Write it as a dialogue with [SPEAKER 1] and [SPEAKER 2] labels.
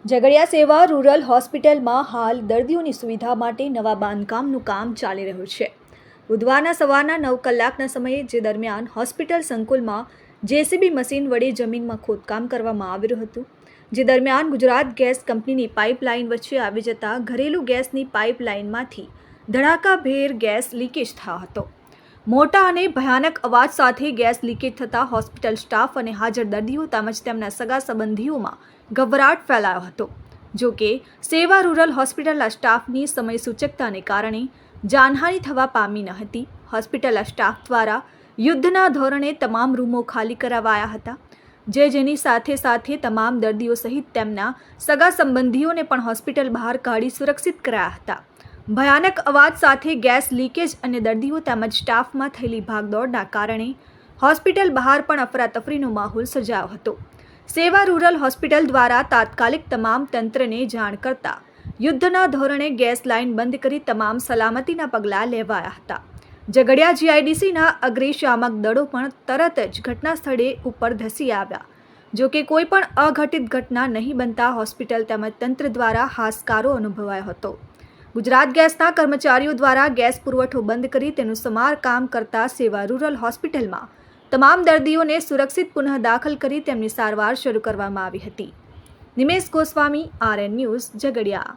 [SPEAKER 1] ઝઘડિયા સેવા રૂરલ હોસ્પિટલમાં હાલ દર્દીઓની સુવિધા માટે નવા બાંધકામનું કામ ચાલી રહ્યું છે. બુધવારના સવારના 9 કલાકના સમયે જે દરમિયાન હોસ્પિટલ સંકુલમાં જેસીબી મશીન વડે જમીનમાં ખોદકામ કરવામાં આવ્યું હતું. જે દરમિયાન ગુજરાત ગેસ કંપનીની પાઇપલાઇન વચ્ચે આવી જતા ઘરેલું ગેસની પાઇપલાઇનમાંથી ધડાકાભેર ગેસ લીકેજ થયો હતો. મોટા અને ભયાનક અવાજ સાથે ગેસ લીકેજ થતાં હોસ્પિટલ સ્ટાફ અને હાજર દર્દીઓ તેમજ તેમના સગા સંબંધીઓમાં ગભરાટ ફેલાયો હતો. જો કે સેવા રૂરલ હોસ્પિટલના સ્ટાફની સમય સૂચકતાને કારણે જાનહાનિ થવા પામી ન હતી. હોસ્પિટલના સ્ટાફ દ્વારા યુદ્ધના ધોરણે તમામ રૂમો ખાલી કરાવાયા હતા. જેની સાથે તમામ દર્દીઓ સહિત તેમના સગા સંબંધીઓને પણ હોસ્પિટલ બહાર કાઢી સુરક્ષિત કરાયા હતા. ભયાનક અવાજ સાથે ગેસ લીકેજ અને દર્દીઓ તેમજ સ્ટાફમાં થયેલી ભાગદોડના કારણે હોસ્પિટલ બહાર પણ અફરાતફરીનો માહોલ સર્જાયો હતો. સેવા રૂરલ હોસ્પિટલ દ્વારા તાત્કાલિક તમામ તંત્રને જાણ કરતા યુદ્ધના ધોરણે ગેસ લાઇન બંધ કરી તમામ સલામતીના પગલાં લેવાયા હતા. ઝઘડિયા જીઆઈડીસીના અગ્નિશામક દળો પણ તરત જ ઘટના સ્થળે ઉપર ધસી આવ્યા. જો કે કોઈ પણ અઘટિત ઘટના નહીં બનતા હોસ્પિટલ તેમજ તંત્ર દ્વારા હાશકારો અનુભવાયો હતો. ગુજરાત ગેસના કર્મચારીઓ દ્વારા ગેસ પુરવઠો બંધ કરી તેનું સમારકામ કરતા સેવા રૂરલ હોસ્પિટલમાં તમામ દર્દીઓને સુરક્ષિત પુનઃ દાખલ કરી તેમની સારવાર શરૂ કરવામાં આવી હતી. Nimesh Goswami, RN news, Jhagadia.